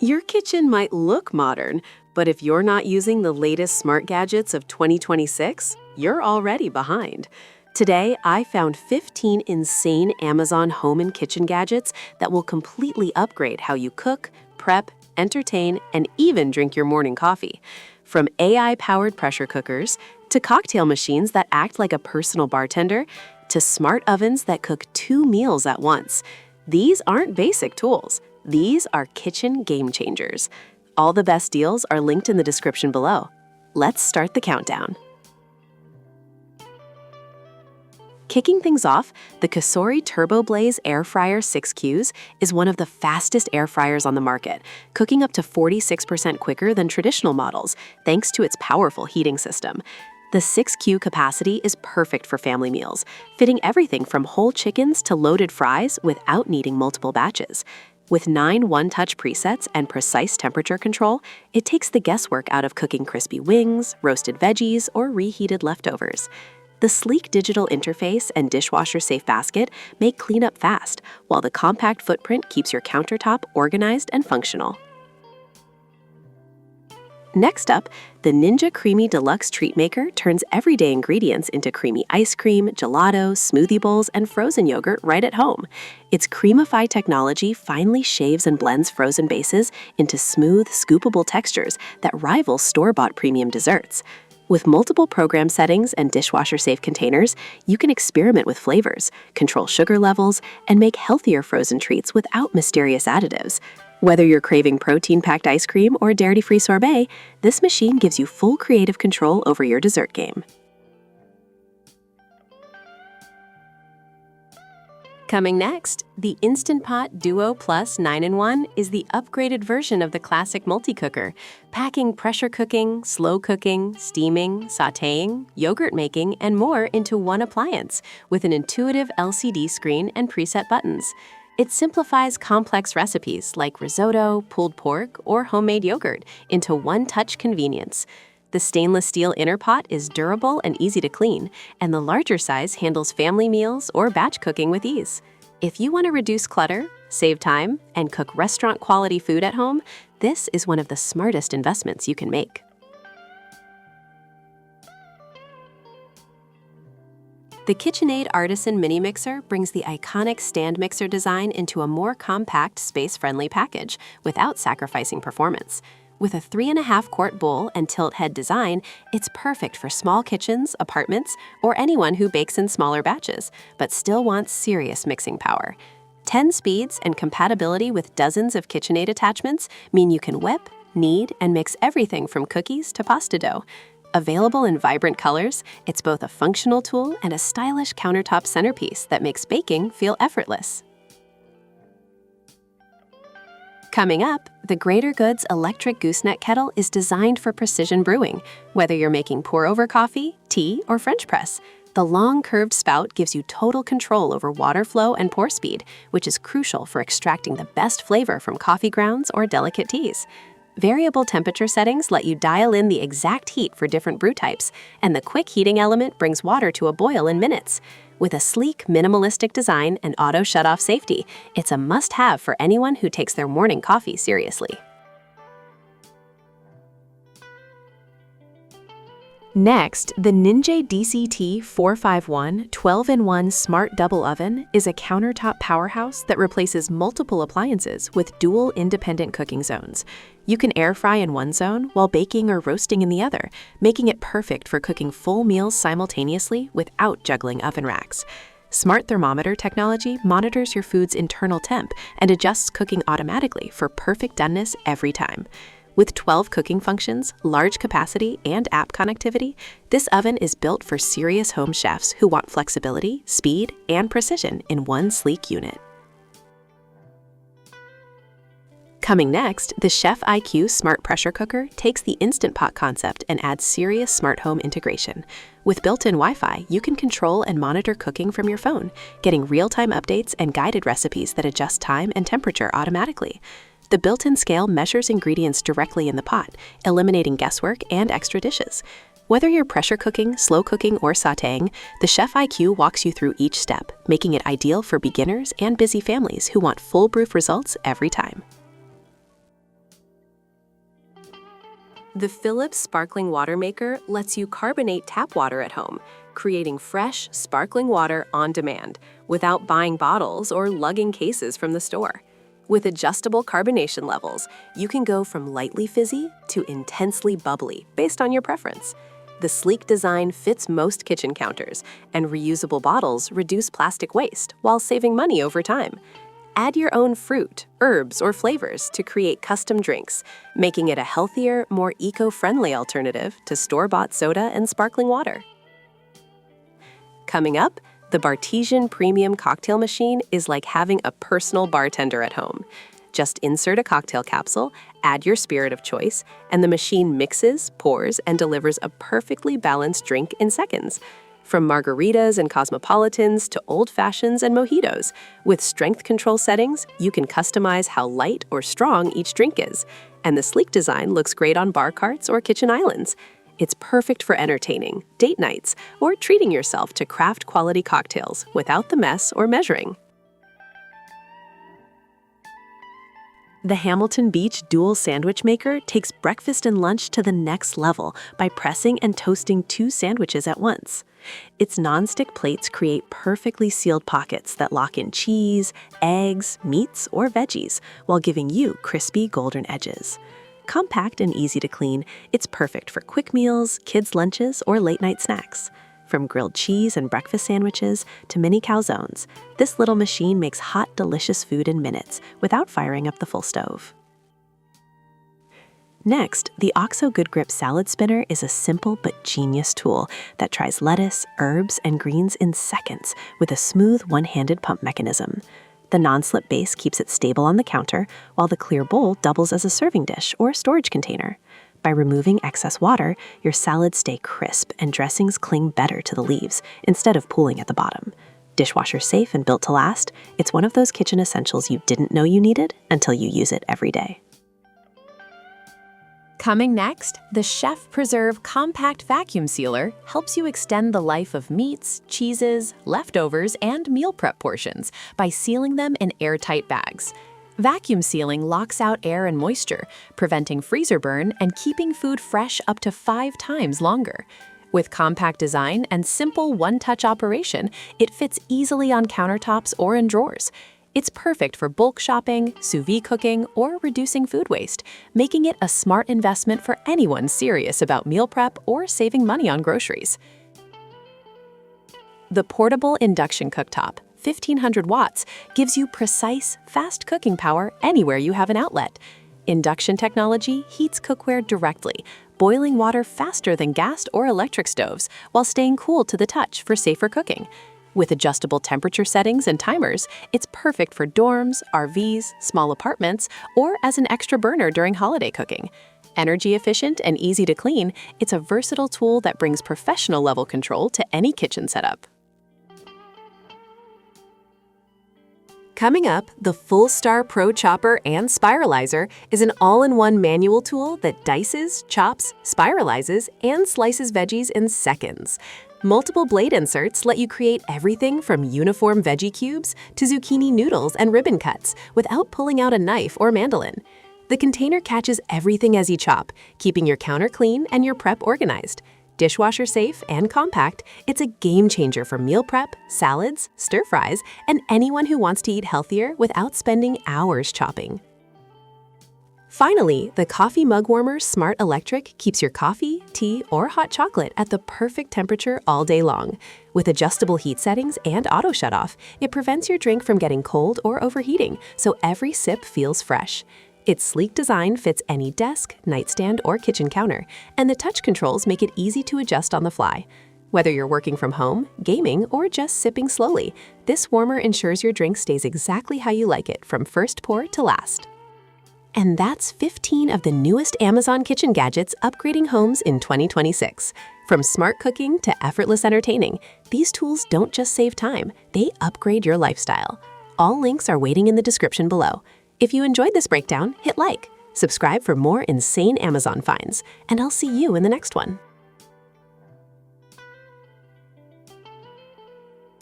Your kitchen might look modern, but if you're not using the latest smart gadgets of 2026, you're already behind. Today, I found 15 insane Amazon home and kitchen gadgets that will completely upgrade how you cook, prep, entertain, and even drink your morning coffee. From AI-powered pressure cookers, to cocktail machines that act like a personal bartender, to smart ovens that cook 2 meals at once. These aren't basic tools. These are kitchen game changers. All the best deals are linked in the description below. Let's start the countdown. Kicking things off, the Cosori Turbo Blaze Air Fryer 6Qs is one of the fastest air fryers on the market, cooking up to 46% quicker than traditional models, thanks to its powerful heating system. The 6Q capacity is perfect for family meals, fitting everything from whole chickens to loaded fries without needing multiple batches. With 9 one-touch presets and precise temperature control, it takes the guesswork out of cooking crispy wings, roasted veggies, or reheated leftovers. The sleek digital interface and dishwasher-safe basket make cleanup fast, while the compact footprint keeps your countertop organized and functional. Next up, the Ninja Creamy Deluxe Treat Maker turns everyday ingredients into creamy ice cream, gelato, smoothie bowls, and frozen yogurt right at home. Its Creamify technology finely shaves and blends frozen bases into smooth, scoopable textures that rival store-bought premium desserts. With multiple program settings and dishwasher-safe containers, you can experiment with flavors, control sugar levels, and make healthier frozen treats without mysterious additives. Whether you're craving protein-packed ice cream or dairy-free sorbet, this machine gives you full creative control over your dessert game. Coming next, the Instant Pot Duo Plus 9-in-1 is the upgraded version of the classic multi-cooker, packing pressure cooking, slow cooking, steaming, sautéing, yogurt making, and more into one appliance with an intuitive LCD screen and preset buttons. It simplifies complex recipes like risotto, pulled pork, or homemade yogurt into one-touch convenience. The stainless steel inner pot is durable and easy to clean, and the larger size handles family meals or batch cooking with ease. If you want to reduce clutter, save time, and cook restaurant-quality food at home, this is one of the smartest investments you can make. The KitchenAid Artisan Mini Mixer brings the iconic stand mixer design into a more compact, space-friendly package without sacrificing performance. With a 3.5-quart bowl and tilt head design, it's perfect for small kitchens, apartments, or anyone who bakes in smaller batches, but still wants serious mixing power. 10 speeds and compatibility with dozens of KitchenAid attachments mean you can whip, knead, and mix everything from cookies to pasta dough. Available in vibrant colors, it's both a functional tool and a stylish countertop centerpiece that makes baking feel effortless. Coming up, the Greater Goods electric gooseneck kettle is designed for precision brewing, whether you're making pour-over coffee, tea, or French press. The long curved spout gives you total control over water flow and pour speed, which is crucial for extracting the best flavor from coffee grounds or delicate teas. Variable temperature settings let you dial in the exact heat for different brew types, and the quick heating element brings water to a boil in minutes. With a sleek, minimalistic design and auto shut-off safety, it's a must-have for anyone who takes their morning coffee seriously. Next, the Ninja DCT 451 12-in-1 Smart Double Oven is a countertop powerhouse that replaces multiple appliances with dual independent cooking zones. You can air fry in one zone while baking or roasting in the other, making it perfect for cooking full meals simultaneously without juggling oven racks. Smart thermometer technology monitors your food's internal temp and adjusts cooking automatically for perfect doneness every time. With 12 cooking functions, large capacity, and app connectivity, this oven is built for serious home chefs who want flexibility, speed, and precision in one sleek unit. Coming next, the Chef IQ Smart Pressure Cooker takes the Instant Pot concept and adds serious smart home integration. With built-in Wi-Fi, you can control and monitor cooking from your phone, getting real-time updates and guided recipes that adjust time and temperature automatically. The built-in scale measures ingredients directly in the pot, eliminating guesswork and extra dishes. Whether you're pressure cooking, slow cooking, or sautéing, the Chef IQ walks you through each step, making it ideal for beginners and busy families who want foolproof results every time. The Philips Sparkling Water Maker lets you carbonate tap water at home, creating fresh, sparkling water on demand without buying bottles or lugging cases from the store. With adjustable carbonation levels, you can go from lightly fizzy to intensely bubbly based on your preference. The sleek design fits most kitchen counters, and reusable bottles reduce plastic waste while saving money over time. Add your own fruit, herbs, or flavors to create custom drinks, making it a healthier, more eco-friendly alternative to store-bought soda and sparkling water. Coming up, the Bartesian Premium Cocktail Machine is like having a personal bartender at home. Just insert a cocktail capsule, add your spirit of choice, and the machine mixes, pours, and delivers a perfectly balanced drink in seconds. From margaritas and cosmopolitans to old fashions and mojitos, with strength control settings, you can customize how light or strong each drink is. And the sleek design looks great on bar carts or kitchen islands. It's perfect for entertaining, date nights, or treating yourself to craft quality cocktails without the mess or measuring. The Hamilton Beach Dual Sandwich Maker takes breakfast and lunch to the next level by pressing and toasting 2 sandwiches at once. Its non-stick plates create perfectly sealed pockets that lock in cheese, eggs, meats, or veggies while giving you crispy golden edges. Compact and easy to clean, it's perfect for quick meals, kids' lunches, or late-night snacks. From grilled cheese and breakfast sandwiches to mini calzones, this little machine makes hot, delicious food in minutes without firing up the full stove. Next, the OXO Good Grip Salad Spinner is a simple but genius tool that tries lettuce, herbs, and greens in seconds with a smooth one-handed pump mechanism. The non-slip base keeps it stable on the counter, while the clear bowl doubles as a serving dish or storage container. By removing excess water, your salads stay crisp and dressings cling better to the leaves instead of pooling at the bottom. Dishwasher safe and built to last, it's one of those kitchen essentials you didn't know you needed until you use it every day. Coming next, the Chef Preserve Compact Vacuum Sealer helps you extend the life of meats, cheeses, leftovers, and meal prep portions by sealing them in airtight bags. Vacuum sealing locks out air and moisture, preventing freezer burn and keeping food fresh up to 5 times longer. With compact design and simple one-touch operation, it fits easily on countertops or in drawers. It's perfect for bulk shopping, sous vide cooking, or reducing food waste, making it a smart investment for anyone serious about meal prep or saving money on groceries. The portable induction cooktop, 1500 watts, gives you precise, fast cooking power anywhere you have an outlet. Induction technology heats cookware directly, boiling water faster than gas or electric stoves while staying cool to the touch for safer cooking. With adjustable temperature settings and timers, it's perfect for dorms, RVs, small apartments, or as an extra burner during holiday cooking. Energy efficient and easy to clean, it's a versatile tool that brings professional-level control to any kitchen setup. Coming up, the Full-Star Pro Chopper and Spiralizer is an all-in-one manual tool that dices, chops, spiralizes, and slices veggies in seconds. Multiple blade inserts let you create everything from uniform veggie cubes to zucchini noodles and ribbon cuts without pulling out a knife or mandolin. The container catches everything as you chop, keeping your counter clean and your prep organized. Dishwasher safe and compact, it's a game changer for meal prep, salads, stir fries, and anyone who wants to eat healthier without spending hours chopping. Finally, the Coffee Mug Warmer Smart Electric keeps your coffee, tea, or hot chocolate at the perfect temperature all day long. With adjustable heat settings and auto shutoff, it prevents your drink from getting cold or overheating, so every sip feels fresh. Its sleek design fits any desk, nightstand, or kitchen counter, and the touch controls make it easy to adjust on the fly. Whether you're working from home, gaming, or just sipping slowly, this warmer ensures your drink stays exactly how you like it from first pour to last. And that's 15 of the newest Amazon kitchen gadgets upgrading homes in 2026. From smart cooking to effortless entertaining, these tools don't just save time, they upgrade your lifestyle. All links are waiting in the description below. If you enjoyed this breakdown, hit like, subscribe for more insane Amazon finds, and I'll see you in the next one.